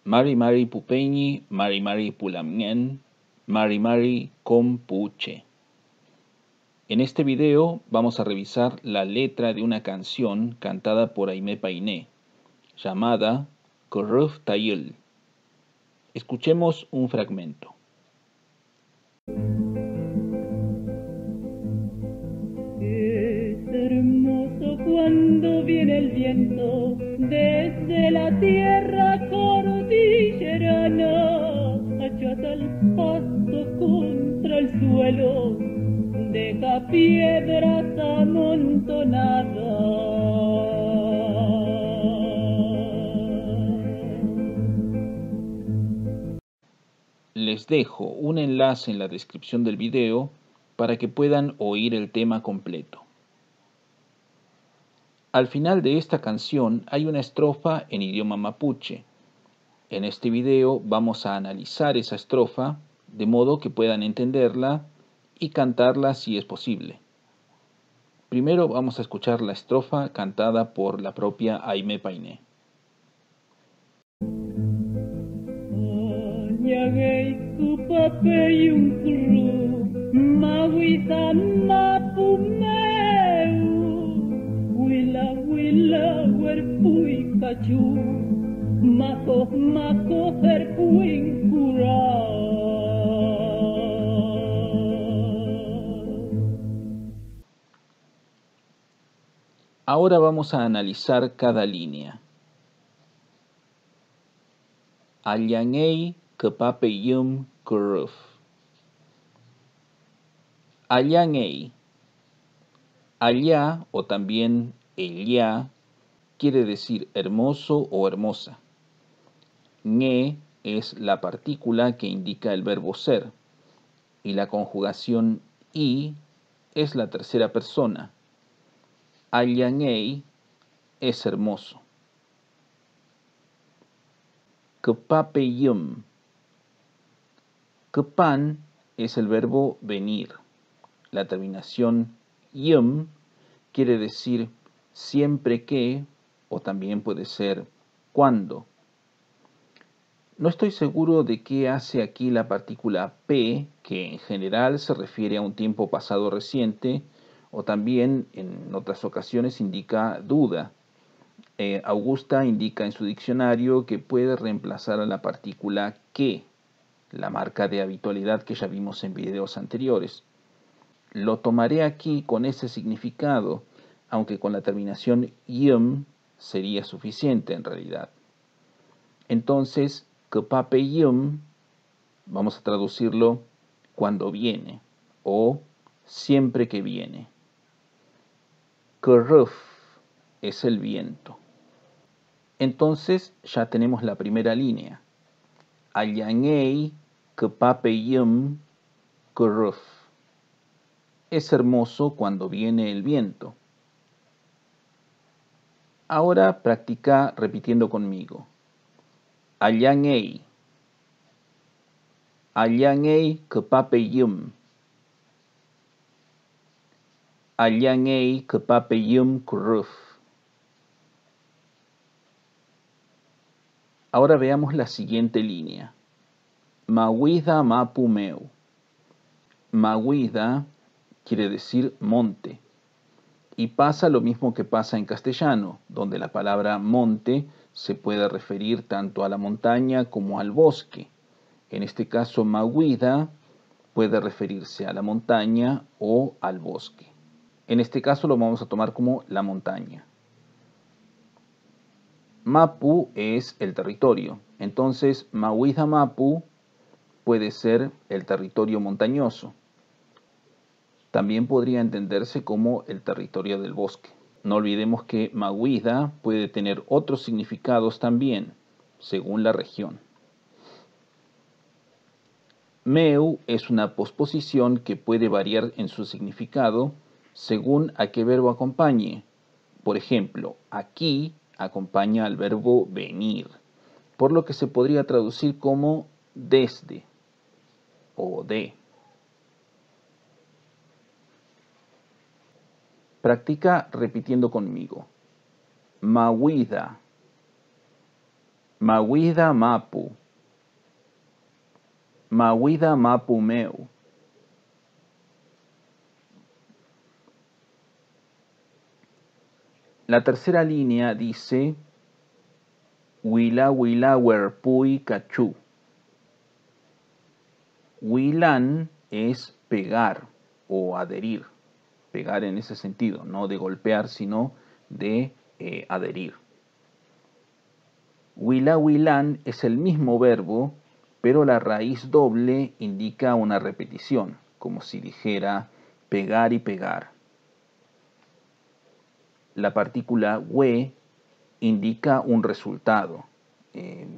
Mari Mari Pupeñi, Mari Mari Pulamien, Mari Mari Compuche. En este video vamos a revisar la letra de una canción cantada por Aimé Painé, llamada Kuruf Tayul. Escuchemos un fragmento. Es hermoso cuando viene el viento desde la tierra cordillerana, achata el pasto contra el suelo, deja piedras amontonadas. Les dejo un enlace en la descripción del video para que puedan oír el tema completo. Al final de esta canción hay una estrofa en idioma mapuche. En este video vamos a analizar esa estrofa de modo que puedan entenderla y cantarla si es posible. Primero vamos a escuchar la estrofa cantada por la propia Aimé Painé. Ahora vamos a analizar cada línea. Allanei kepapeyum kuruf. Allanei. Allá o también ella quiere decir hermoso o hermosa. Ñe es la partícula que indica el verbo ser y la conjugación i es la tercera persona. Allanei es hermoso. Kepapeyum. Kepan es el verbo venir. La terminación yum quiere decir siempre que o también puede ser cuando. No estoy seguro de qué hace aquí la partícula P, que en general se refiere a un tiempo pasado reciente, o también en otras ocasiones indica duda. Augusta indica en su diccionario que puede reemplazar a la partícula que, la marca de habitualidad que ya vimos en videos anteriores. Lo tomaré aquí con ese significado, aunque con la terminación yum sería suficiente en realidad. Entonces, kepapeyum, vamos a traducirlo cuando viene o siempre que viene. Kuruf es el viento. Entonces ya tenemos la primera línea. Allanei kepapeyum kuruf. Es hermoso cuando viene el viento. Ahora practica repitiendo conmigo. Allanei. Allanei kepapeyum. Allanei kepapeyum kuruf. Ahora veamos la siguiente línea. Mawida mapumeu. Mawida quiere decir monte. Y pasa lo mismo que pasa en castellano, donde la palabra monte se puede referir tanto a la montaña como al bosque. En este caso, Mawida puede referirse a la montaña o al bosque. En este caso lo vamos a tomar como la montaña. Mapu es el territorio. Entonces, Mawida Mapu puede ser el territorio montañoso. También podría entenderse como el territorio del bosque. No olvidemos que Mawida puede tener otros significados también, según la región. Meu es una posposición que puede variar en su significado según a qué verbo acompañe. Por ejemplo, aquí acompaña al verbo venir, por lo que se podría traducir como desde o de. Practica repitiendo conmigo. Mawida. Mawida mapu. Mawida mapu meu. La tercera línea dice Wila wila werpui cachu. Wilan es pegar o adherir. Pegar en ese sentido, no de golpear, sino de adherir. Wila wilan es el mismo verbo, pero la raíz doble indica una repetición, como si dijera pegar y pegar. La partícula we indica un resultado,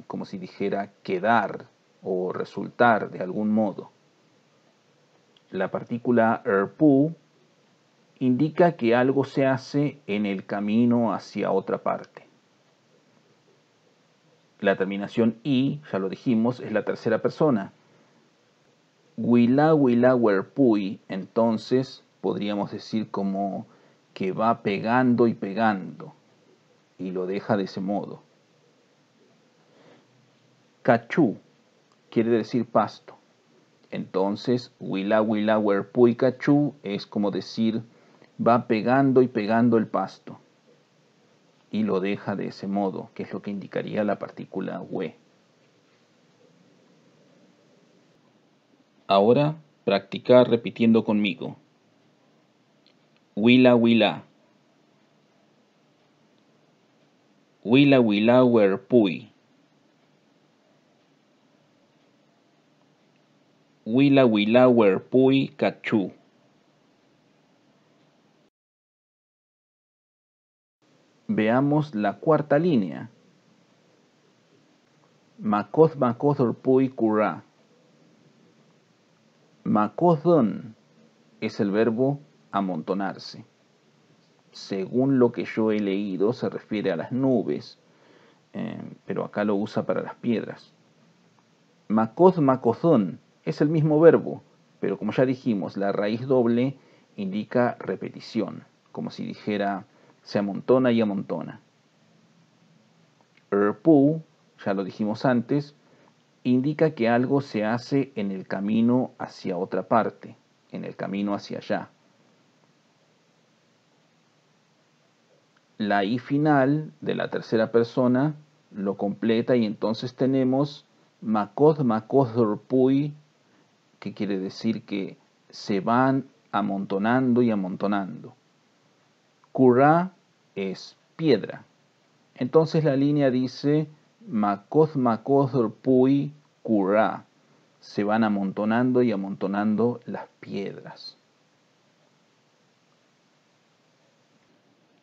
como si dijera quedar o resultar de algún modo. La partícula erpu indica que algo se hace en el camino hacia otra parte. La terminación i, ya lo dijimos, es la tercera persona. Wila wila werpui, entonces podríamos decir como que va pegando y pegando, y lo deja de ese modo. Cachu quiere decir pasto. Entonces, wila wila werpui cachu es como decir va pegando y pegando el pasto, y lo deja de ese modo, que es lo que indicaría la partícula we. Ahora, practicar repitiendo conmigo. Wila wila. Wila wila werpui. Wila wila werpui cachu. Veamos la cuarta línea. Makoth makoth erpui kura. Makothon es el verbo amontonarse. Según lo que yo he leído, se refiere a las nubes, pero acá lo usa para las piedras. Makoth makothon es el mismo verbo, pero como ya dijimos, la raíz doble indica repetición, como si dijera se amontona y amontona. Erpu, ya lo dijimos antes, indica que algo se hace en el camino hacia otra parte, en el camino hacia allá. La i final de la tercera persona lo completa y entonces tenemos makoth makoth erpui, que quiere decir que se van amontonando y amontonando. Kura es piedra. Entonces la línea dice makoth makoth erpui kura. Se van amontonando y amontonando las piedras.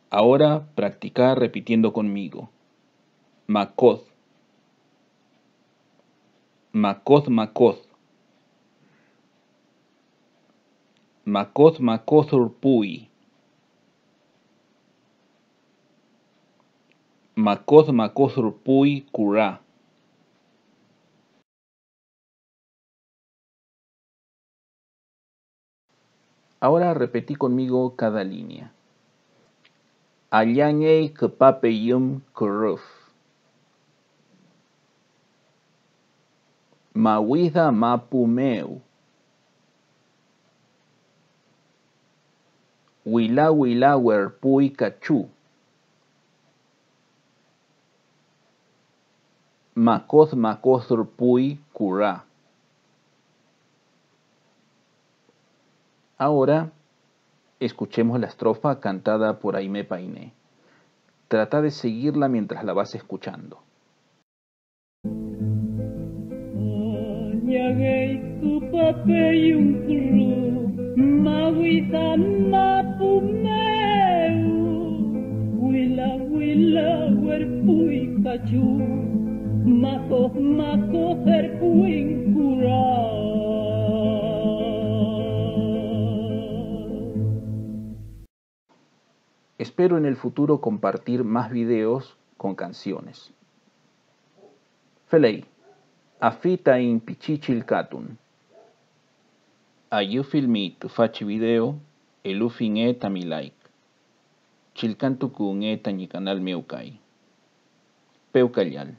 Ahora practicar repitiendo conmigo. Makoth. Makoth makoth. Makoth makoth erpui. Makoth makoth erpui kura. Ahora repetí conmigo cada línea. Allangei kepapeyum kuruf. Mawida mapumeu. Wila wila werpui cachu. Makoth makoth erpui kura. Ahora escuchemos la estrofa cantada por Aimé Painé. Trata de seguirla mientras la vas escuchando. Allangei kepapeyum kuruf. Mawida mapumeu. Wila wila werpui cachu. Makoth makoth erpui kura. Espero en el futuro compartir más videos con canciones. Felei, afita in pichichil katun. Ayu filmi tu fachi video, elufin eta mi like. Chilcantuku eta mi canal meukai. Peucayal.